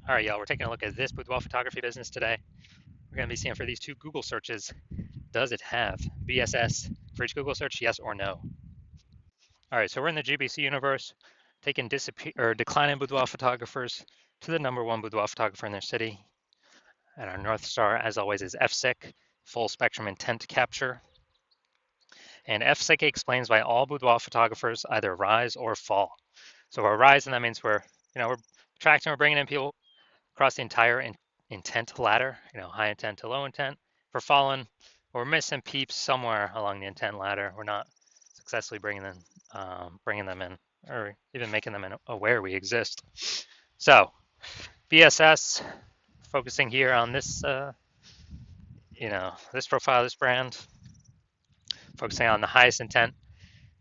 All right, y'all, we're taking a look at this boudoir photography business today. We're going to be seeing for these two Google searches, does it have BSS for each Google search, yes or no? All right, so we're in the GBC universe, taking declining boudoir photographers to the number one boudoir photographer in their city. And our North Star, as always, is FSIC, full spectrum intent capture. And FSIC explains why all boudoir photographers either rise or fall. So we're rising, that means we're attracting, we're bringing in people across the entire intent ladder, high intent to low intent. If we're falling, we're missing peeps somewhere along the intent ladder. We're not successfully bringing them in, or even making them aware we exist. So, BSS, focusing here on this profile, this brand, focusing on the highest intent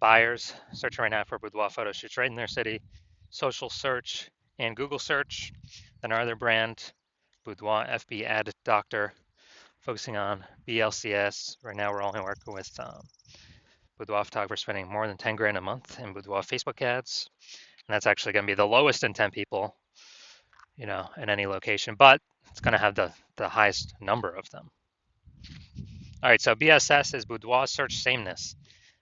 buyers, searching right now for boudoir photo shoots right in their city, social search and Google search. Then our other brand, Boudoir FB Ad Doctor, focusing on BLCS. Right now, we're only working with boudoir photographers spending more than 10 grand a month in boudoir Facebook ads. And that's actually going to be the lowest intent people, in any location, but it's going to have the highest number of them. All right, so BSS is boudoir search sameness.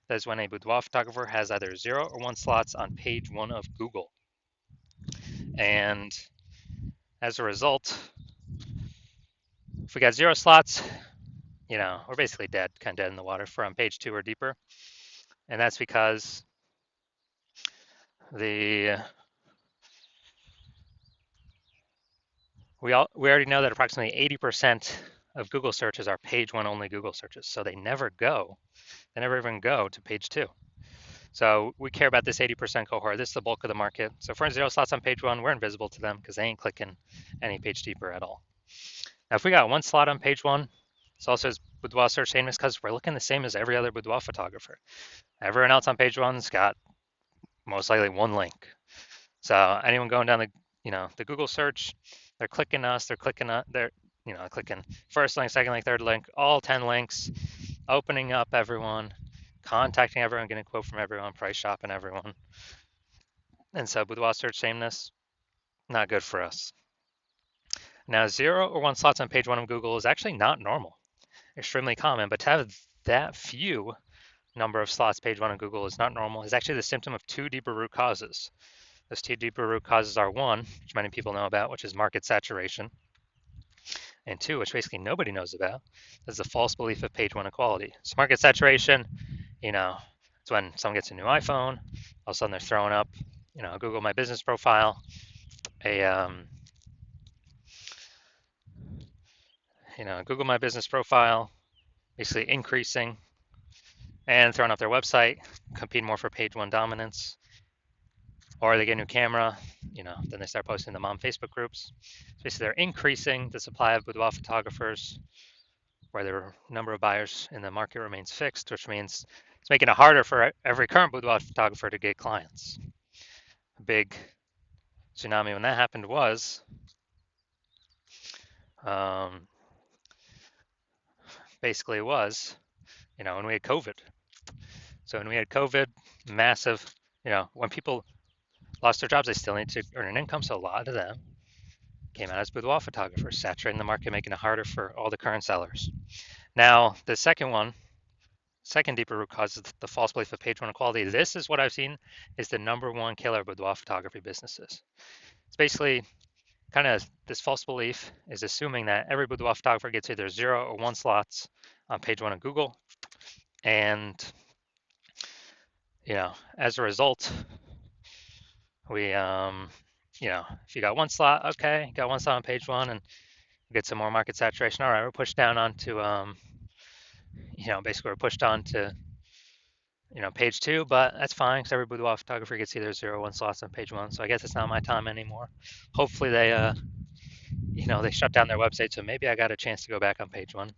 That is when a boudoir photographer has either 0 or 1 slots on page 1 of Google. And as a result, if we got 0 slots, we're basically dead, kind of dead in the water for on page 2 or deeper. And that's because we already know that approximately 80% of Google searches are page 1 only Google searches. So they never even go to page 2. So we care about this 80% cohort. This is the bulk of the market. So for 0 slots on page 1, we're invisible to them because they ain't clicking any page deeper at all. Now, if we got 1 slot on page 1, this also is boudoir search sameness because we're looking the same as every other boudoir photographer. Everyone else on page 1's got most likely 1 link. So anyone going down the Google search, they're clicking us, they're clicking first link, second link, third link, all 10 links, opening up everyone, contacting everyone, getting a quote from everyone, price shopping everyone. And so boudoir search sameness, not good for us. Now, 0 or 1 slots on page 1 of Google is actually not normal, extremely common, but to have that few number of slots page 1 of Google is not normal. It's actually the symptom of 2 deeper root causes. Those 2 deeper root causes are 1, which many people know about, which is market saturation, and 2, which basically nobody knows about, is the false belief of page 1 equality. So market saturation, it's when someone gets a new iPhone, all of a sudden they're throwing up, Google My Business profile, Google My Business profile, basically increasing and throwing up their website, competing more for page 1 dominance. Or they get a new camera, then they start posting them on Facebook groups. So basically, they're increasing the supply of boudoir photographers where the number of buyers in the market remains fixed, which means it's making it harder for every current boudoir photographer to get clients. A big tsunami when that happened was when we had COVID. So when we had COVID, massive, when people lost their jobs, they still need to earn an income. So a lot of them came out as boudoir photographers, saturating the market, making it harder for all the current sellers. Now, the second deeper root cause is the false belief of page 1 equality. This is what I've seen is the number 1 killer of boudoir photography businesses. It's basically kind of this false belief is assuming that every boudoir photographer gets either 0 or 1 slots on page 1 of Google. And, as a result, we, if you got 1 slot, okay, got 1 slot on page 1 and get some more market saturation. All right, we're pushed down onto, basically we're pushed on to, page 2, but that's fine because every boudoir photographer gets either 0 or 1 slots on page 1. So I guess it's not my time anymore. Hopefully they, they shut down their website. So maybe I got a chance to go back on page 1.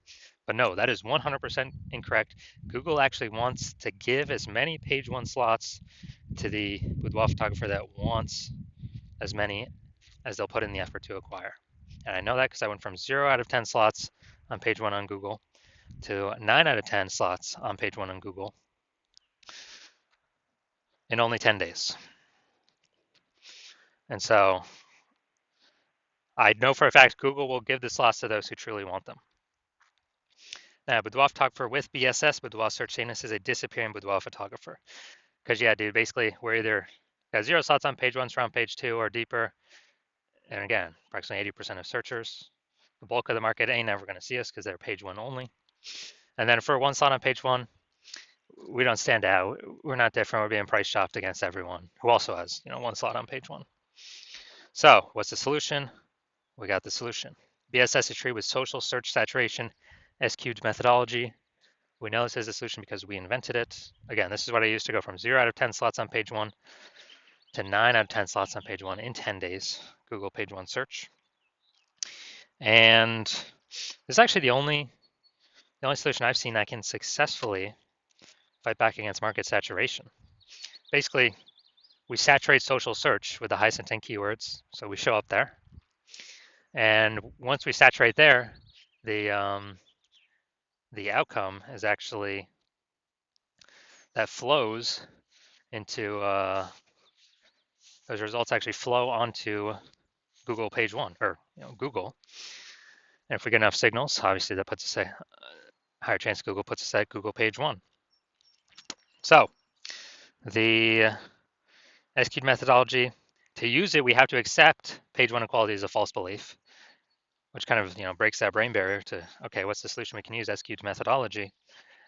But no, that is 100% incorrect. Google actually wants to give as many page 1 slots to the boudoir photographer that wants as many as they'll put in the effort to acquire. And I know that because I went from 0 out of 10 slots on page 1 on Google to 9 out of 10 slots on page 1 on Google in only 10 days. And so I know for a fact Google will give the slots to those who truly want them. Now, boudoir photographer with BSS, boudoir search sameness, is a disappearing boudoir photographer. Because yeah, dude, basically we're either got 0 slots on page 1, so on page 2, or deeper. And again, approximately 80% of searchers. The bulk of the market ain't never going to see us because they're page 1 only. And then for 1 slot on page 1, we don't stand out. We're not different. We're being price shopped against everyone who also has 1 slot on page 1. So what's the solution? We got the solution. BSS is treated with social search saturation S-cubed methodology. We know this is a solution because we invented it. Again, this is what I used to go from 0 out of 10 slots on page 1 to 9 out of 10 slots on page 1 in 10 days, Google page 1 search. And this is actually the only solution I've seen that can successfully fight back against market saturation. Basically, we saturate social search with the highest intent keywords, so we show up there. And once we saturate there, the outcome is actually that flows into those results actually flow onto Google page 1 or Google. And if we get enough signals, obviously that puts us at higher chance Google puts us at Google page 1. So the S-cubed methodology, to use it, we have to accept page 1 equality as a false belief, which kind of breaks that brain barrier to, okay, what's the solution we can use? S-cubed methodology.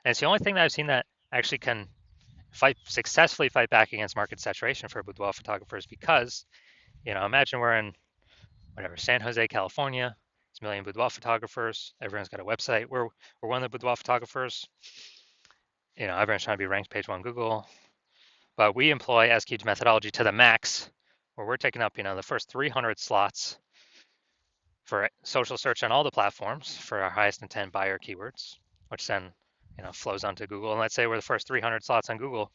And it's the only thing that I've seen that actually can successfully fight back against market saturation for boudoir photographers, because imagine we're in San Jose, California. It's a million boudoir photographers. Everyone's got a website. We're one of the boudoir photographers. Everyone's trying to be ranked page 1 Google, but we employ S-cubed methodology to the max, where we're taking up the first 300 slots for social search on all the platforms for our highest intent buyer keywords, which then flows onto Google. And let's say we're the first 300 slots on Google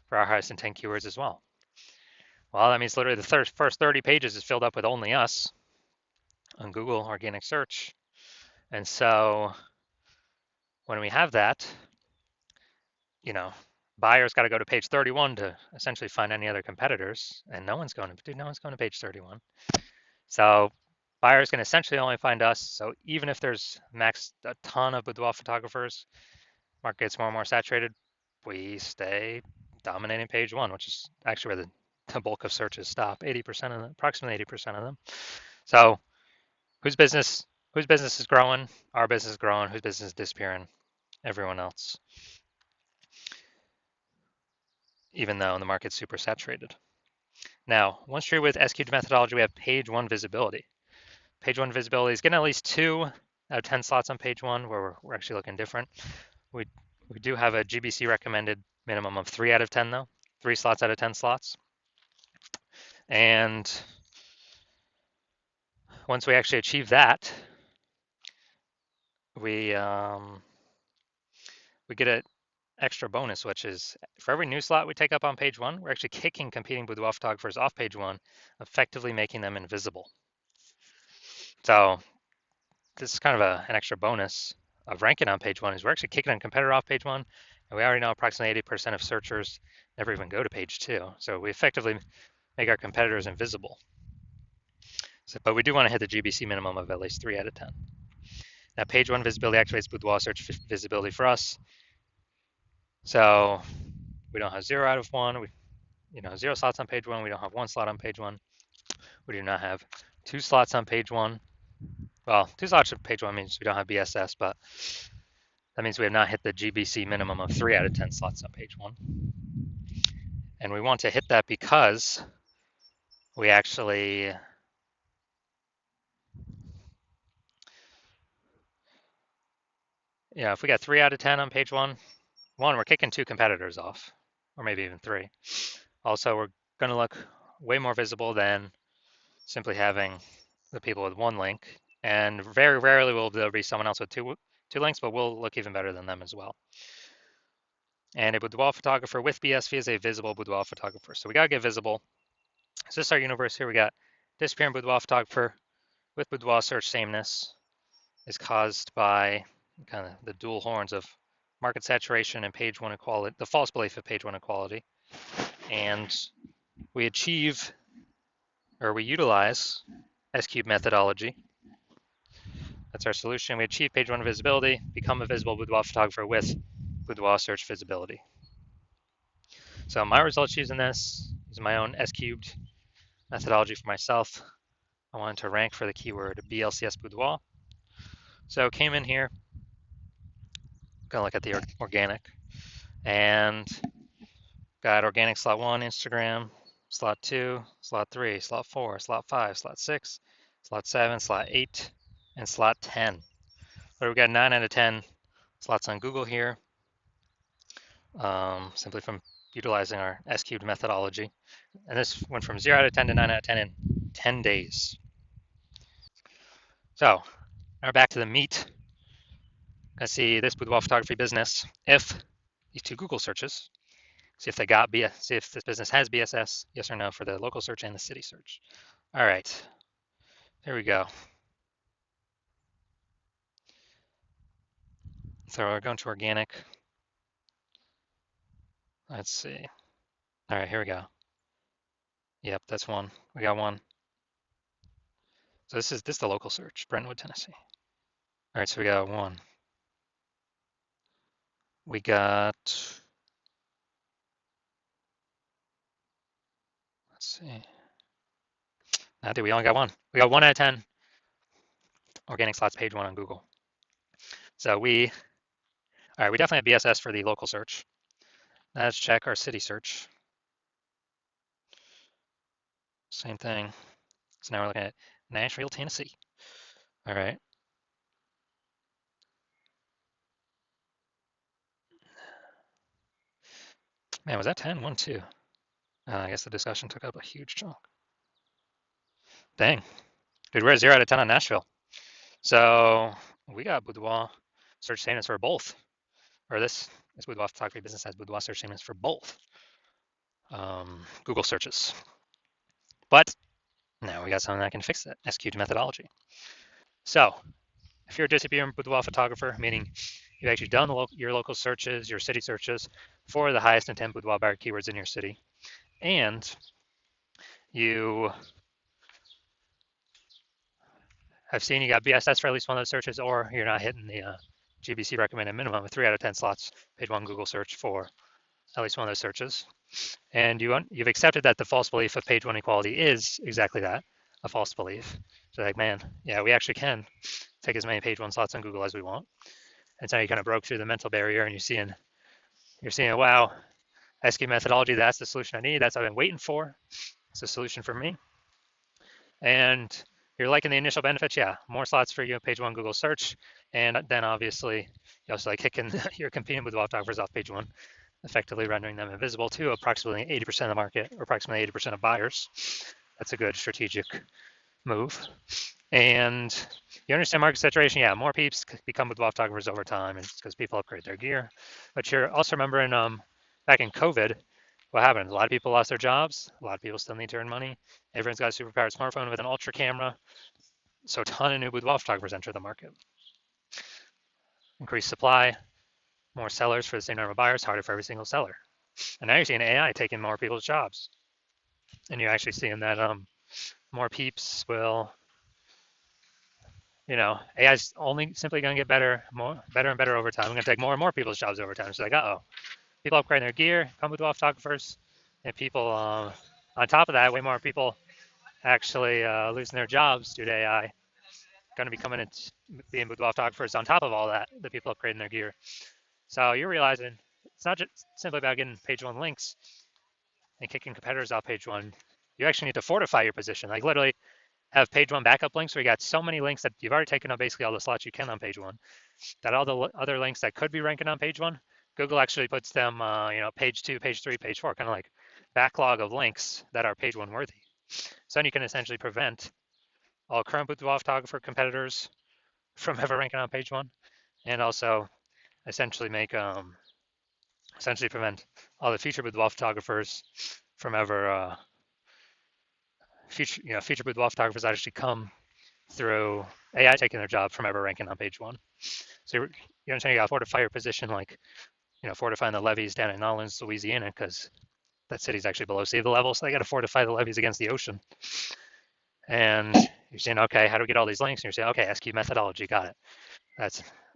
for our highest intent keywords as well. Well, that means literally the first 30 pages is filled up with only us on Google organic search. And so when we have that, buyers got to go to page 31 to essentially find any other competitors, and no one's going to page 31. So buyers can essentially only find us. So even if there's max a ton of boudoir photographers, market gets more and more saturated, we stay dominating page 1, which is actually where the bulk of searches stop. 80% of them, approximately 80% of them. So whose business is growing? Our business is growing. Whose business is disappearing? Everyone else. Even though the market's super saturated. Now, once treated with S-cubed methodology, we have page 1 visibility. Page 1 visibility is getting at least 2 out of 10 slots on page 1, where we're actually looking different. We do have a GBC recommended minimum of 3 out of 10 though, 3 slots out of 10 slots. And once we actually achieve that, we get an extra bonus, which is for every new slot we take up on page 1, we're actually kicking competing boudoir photographers off page 1, effectively making them invisible. So this is kind of an extra bonus of ranking on page 1, is we're actually kicking a competitor off page 1, and we already know approximately 80% of searchers never even go to page 2. So we effectively make our competitors invisible. But we do want to hit the GBC minimum of at least 3 out of 10. Now, page 1 visibility activates boudoir search visibility for us. So we don't have 0 out of 1. 0 slots on page 1. We don't have 1 slot on page 1. We do not have 2 slots on page 1. Well, 2 slots on page 1 means we don't have BSS, but that means we have not hit the GBC minimum of 3 out of 10 slots on page 1. And we want to hit that because we actually if we got 3 out of 10 on page 1, we're kicking 2 competitors off, or maybe even 3. Also, we're going to look way more visible than simply having the people with 1 link. And very rarely will there be someone else with two links, but we'll look even better than them as well. And a boudoir photographer with BSV is a visible boudoir photographer. So we got to get visible. So this is our universe here. We got disappearing boudoir photographer with boudoir search sameness is caused by kind of the dual horns of market saturation and page 1 equality, the false belief of page 1 equality. And we utilize S-cube methodology. That's our solution. We achieve page one visibility, become a visible boudoir photographer with boudoir search visibility. So my results using this is my own S-cubed methodology for myself. I wanted to rank for the keyword BLCS boudoir. So came in here, gonna look at the organic, and got organic slot 1, Instagram, slot 2, slot 3, slot 4, slot 5, slot 6, slot 7, slot 8, and slot 10. But we've got 9 out of 10 slots on Google here, simply from utilizing our S-cubed methodology. And this went from 0 out of 10 to 9 out of 10 in 10 days. So now we're back to the meat. Let's see this boudoir photography business. If these 2 Google searches, see if they got see if this business has BSS, yes or no, for the local search and the city search. All right, there we go. So we're going to organic. Let's see. All right, here we go. Yep, that's one. We got one. So this is the local search, Brentwood, Tennessee. All right, so we got one. We got, let's see. Now, we only got one. We got 1 out of 10 organic slots, page 1 on Google. So all right, we definitely have BSS for the local search. Now let's check our city search. Same thing. So now we're looking at Nashville, Tennessee. All right. Man, was that 10? 1, 2. I guess the discussion took up a huge chunk. Dang. Dude, we're at 0 out of 10 on Nashville. So we got boudoir search statements for both. Or this boudoir photography business has boudoir search statements for both Google searches. But now we got something that can fix that S-cubed methodology. So if you're a disappearing boudoir photographer, meaning you've actually done your local searches, your city searches for the highest intent boudoir buyer keywords in your city, and you have seen you got BSS for at least one of those searches, or you're not hitting the GBC recommended minimum of 3 out of 10 slots, page 1 Google search for at least one of those searches. And you've accepted that the false belief of page 1 equality is exactly that, a false belief. So like, man, yeah, we actually can take as many page 1 slots on Google as we want. And so you kind of broke through the mental barrier, and you're seeing, wow, S-cubed methodology, that's the solution I need. That's what I've been waiting for. It's a solution for me. And you're liking the initial benefits, yeah, more slots for you, page 1 Google search. And then obviously you also like kicking your competing with photographers off page 1, effectively rendering them invisible to approximately 80% of the market, or approximately 80% of buyers. That's a good strategic move. And you understand market saturation, yeah, more peeps become with photographers over time. It's because people upgrade their gear. But you're also remembering back in COVID, what happened? A lot of people lost their jobs. A lot of people still need to earn money. Everyone's got a superpowered smartphone with an ultra camera. So a ton of new boudoir photographers enter the market. Increased supply, more sellers for the same number of buyers, harder for every single seller. And now you're seeing AI taking more people's jobs. And you're actually seeing that more peeps will, AI's only simply going to get better and better over time. I'm going to take more and more people's jobs over time. So like, people upgrading their gear, come boudoir photographers, and people, on top of that, way more people actually losing their jobs due to AI. Going to be coming and being boudoir photographers on top of all that, the people upgrading their gear. So you're realizing it's not just simply about getting page 1 links and kicking competitors off page 1. You actually need to fortify your position. Like literally have page 1 backup links where you got so many links that you've already taken up basically all the slots you can on page 1, that all the other links that could be ranking on page 1, Google actually puts them, page 2, page 3, page 4, kind of like backlog of links that are page 1 worthy. So then you can essentially prevent all current boudoir photographer competitors from ever ranking on page 1, and also essentially prevent all the future boudoir photographers from ever future boudoir photographers that actually come through AI taking their job from ever ranking on page 1. So you understand, you got to fortify your position, like fortifying the levees down in New Orleans, Louisiana, because that city's actually below sea level, so they got to fortify the levees against the ocean. And You're saying, okay, how do we get all these links? And you're saying, okay, SQ methodology, got it.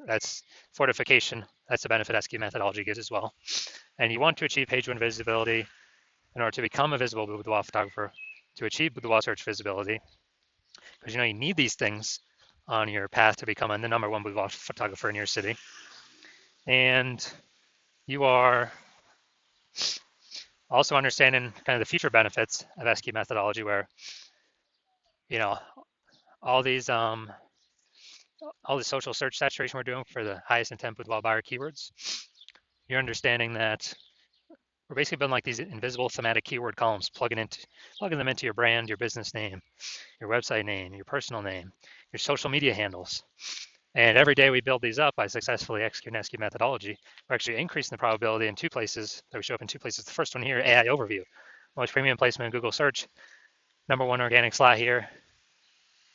That's fortification. That's the benefit SQ methodology gives as well. And you want to achieve page one visibility in order to become a visible boudoir photographer, to achieve boudoir search visibility, because you need these things on your path to becoming the #1 boudoir photographer in your city. And you are also understanding kind of the future benefits of SQ methodology, where all these all the social search saturation we're doing for the highest intent boudoir buyer keywords. You're understanding that we're basically building like these invisible thematic keyword columns, plugging them into your brand, your business name, your website name, your personal name, your social media handles. And every day we build these up by successfully executing SQ methodology. We're actually increasing the probability in two places, that we show up in two places. The first one here, AI overview. Most premium placement in Google search. #1 organic slot here.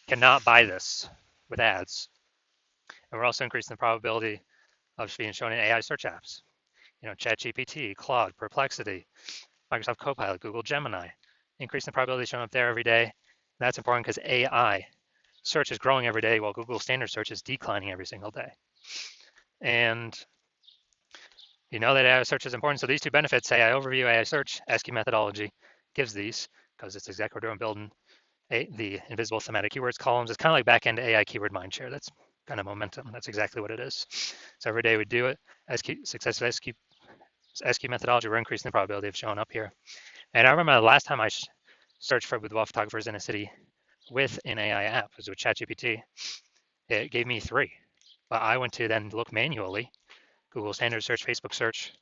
Cannot buy this with ads. And we're also increasing the probability of being shown in AI search apps. ChatGPT, Claude, Perplexity, Microsoft Copilot, Google Gemini. Increasing the probability showing up there every day. And that's important because AI search is growing every day while Google standard search is declining every single day. And you know that AI search is important. So these two benefits, AI overview, AI search, SQ methodology gives these, because it's exactly what we're doing, building the invisible thematic keywords columns. It's kind of like back-end AI keyword mindshare. That's kind of momentum. That's exactly what it is. So every day we do it. Success of SQ methodology, we're increasing the probability of showing up here. And I remember the last time I searched for boudoir photographers in a city with an AI app, was with ChatGPT. It gave me 3, but I went to then look manually, Google standard search, Facebook search,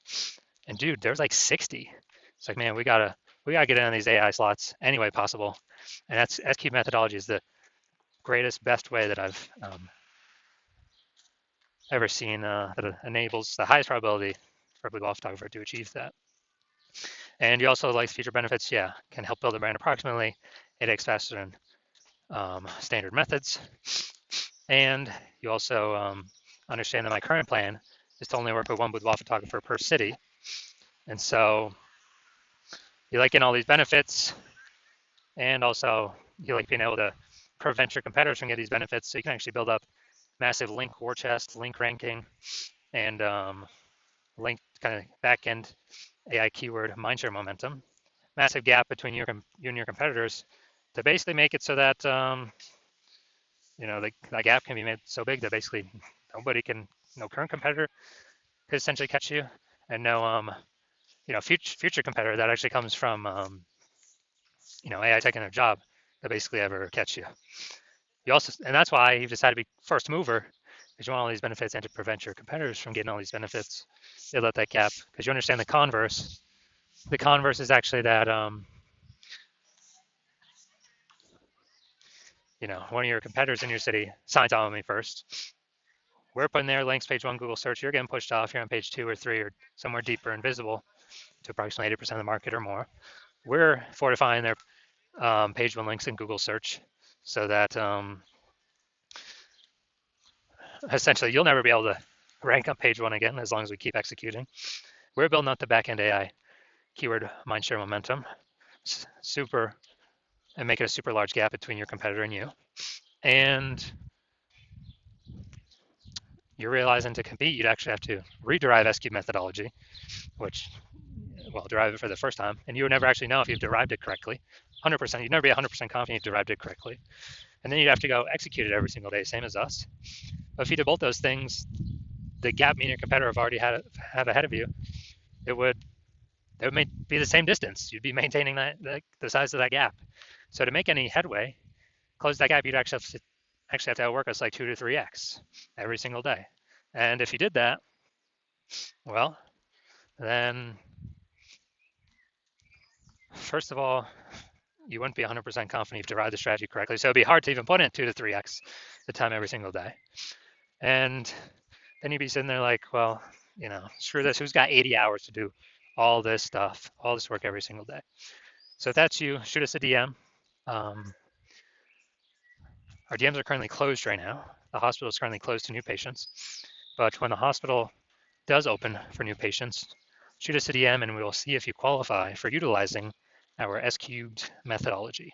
and dude, there's like 60. It's like, man, we gotta get in on these AI slots any way possible. And that's SQ methodology is the greatest, best way that I've ever seen that enables the highest probability for a boudoir photographer to achieve that. And you also like feature benefits, yeah, can help build a brand approximately. It takes faster than standard methods. And you also understand that my current plan is to only work with one boudoir photographer per city. And so you like getting all these benefits, and also you like being able to prevent your competitors from getting these benefits, so you can actually build up massive link war chest, link ranking, and link kind of back-end AI keyword mindshare momentum. Massive gap between you and your competitors to basically make it so that that gap can be made so big that basically no current competitor could essentially catch you, and no future competitor that actually comes from AI taking their job to basically ever catch you. And that's why you've decided to be first mover, because you want all these benefits and to prevent your competitors from getting all these benefits. You let that gap, because you understand the converse. The converse is actually that one of your competitors in your city signs on with me first. We're putting their links page 1 Google search. You're getting pushed off. You're on page 2 or 3 or somewhere deeper invisible to approximately 80% of the market or more. We're fortifying their page 1 links in Google search so that essentially you'll never be able to rank on page 1 again as long as we keep executing. We're building up the back-end AI keyword mindshare momentum, and make it a super large gap between your competitor and you. And you're realizing to compete, you'd actually have to rederive SQ methodology, which, derive it for the first time, and you would never actually know if you've derived it correctly. 100%, you'd never be 100% confident you've derived it correctly. And then you'd have to go execute it every single day, same as us. But if you did both those things, the gap me and your competitor have already have ahead of you, it would be the same distance. You'd be maintaining the size of that gap. So to make any headway, close that gap, you'd actually have to outwork us like 2 to 3x every single day. And if you did that, well, then first of all, you wouldn't be 100% confident you've derived the strategy correctly. So it'd be hard to even put in 2 to 3x the time every single day. And then you'd be sitting there like, well, screw this. Who's got 80 hours to do all this stuff, all this work every single day? So if that's you, shoot us a DM. Our DMs are currently closed right now. The hospital is currently closed to new patients. But when the hospital does open for new patients, shoot us a DM and we will see if you qualify for utilizing our S-cubed methodology.